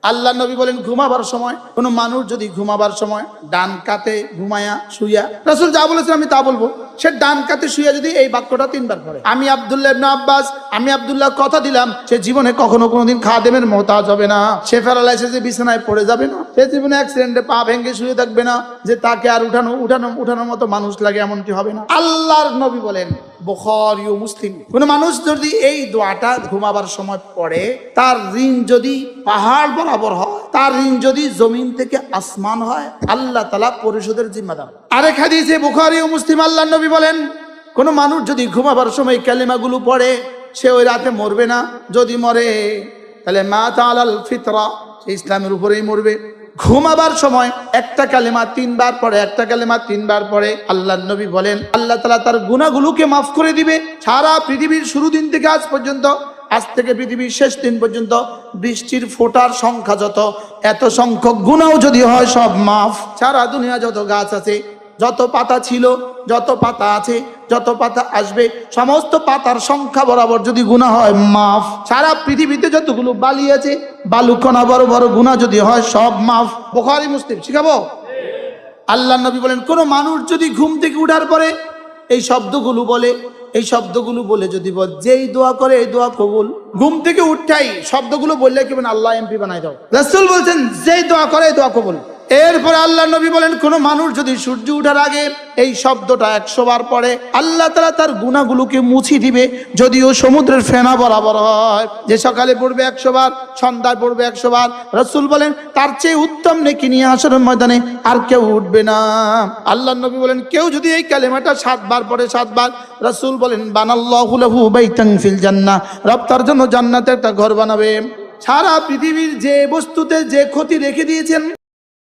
আল্লাহ নবী বলেন ঘুমাবার সময় কোনো মানুষ যদি ঘুমাবার সময় ডান কাতে ঘুমায়া শুইয়া, রাসূল যা বলেছেন আমি তা বলবো, সে ডান কাতে শুইয়া যদি এই বাক্যটা 3 বার পড়ে, আমি আব্দুল্লাহ ইবনে আব্বাস, আমি আব্দুল্লাহ কথা দিলাম সে জীবনে কখনো কোনোদিন খাদেমের মোহতাজ হবে না, সে প্যারালাইসিসে বিছানায় পড়ে যাবে না, সে জীবনে অ্যাক্সিডেন্টে পা ভেঙে শুয়ে থাকবে না, যে তাকে আর উঠানোর মতো মানুষ লাগে এমনটি হবে না। আল্লাহর নবী বলেন, বুখারী ও মুসলিম, কোন মানুষ যদি এই দোয়াটা ঘুমাবার সময় পড়ে, তার ঋণ যদি পাহাড় বরাবর হয়, তার ঋণ যদি জমিন থেকে আসমান হয়, আল্লাহ তাআলা পরিশোধের জিম্মাদার। আরেক হাদিসে বুখারী ও মুসলিম আল্লাহর নবী বলেন, কোন মানুষ যদি ঘুমাবার সময় কালিমাগুলো পড়ে, সে ওই রাতে মরবে না, যদি মরে তাহলে মাতা আলাল ফিতরা, সে ইসলামের উপরেই মরবে। ঘুমাবার সময় একটা কালেমা 3 বার পড়ে, একটা কালেমা 3 বার পড়ে, আল্লাহর নবী বলেন আল্লাহ তাআলা তার গুনাহগুলোকে মাফ করে দিবে। সারা পৃথিবীর শুরু দিন থেকে আজ পর্যন্ত, আজ থেকে পৃথিবীর শেষ দিন পর্যন্ত বৃষ্টির ফোঁটার সংখ্যা যত, এত সংখ্যক গুনাহ যদি হয় সব মাফ। সারা দুনিয়া যত গাছ আছে, যত পাতা ছিল, যত পাতা আছে, যত পাতা আসবে, সমস্ত পাতার সংখ্যা বরাবর যদি গুনাহ হয় মাফ। সারা পৃথিবীতে যতগুলো বালি আছে, বালুকণা বড় বড় গুনাহ যদি হয় সব মাফ। বুখারী মুসলিম শিখাবো? আল্লাহ নবী বলেন, কোন মানুষ যদি ঘুম থেকে উঠার পরে এই শব্দগুলো বলে, এই শব্দগুলো বলে যদি যেই দোয়া করে এই দোয়া কবুল। ঘুম থেকে উঠাই শব্দগুলো বললে কি আল্লাহ এমপি বানাই দাও। রাসূল বলছেন যেই দোয়া করে এই দোয়া কবুল। এরপরে আল্লাহ নবী বলেন, কোন মানুষ যদি সূর্য ওঠার আগে এই শব্দটা 100 বার পড়ে, আল্লাহ তাআলা তার গুনাহগুলোকে মুছে দিবে, যদিও সমুদ্রের ফেনা বরাবর হয়। যে সকালে পড়বে 100 বার, সন্ধ্যায় পড়বে 100 বার, রাসূল বলেন তার চেয়ে উত্তম নেকি নিয়ে হাশরের ময়দানে আর কেউ উঠবে না। আল্লাহ নবী বলেন, কেউ যদি এই কালেমাটা 7 বার পড়ে, 7 বার, রাসূল বলেন বানাল্লাহু লাহু বাইতান ফিল জান্নাহ, রব তার জন্য জান্নাতে একটা ঘর বানাবে। সারা পৃথিবীর যে বস্তুতে যে ক্ষতি রেখে দিয়েছেন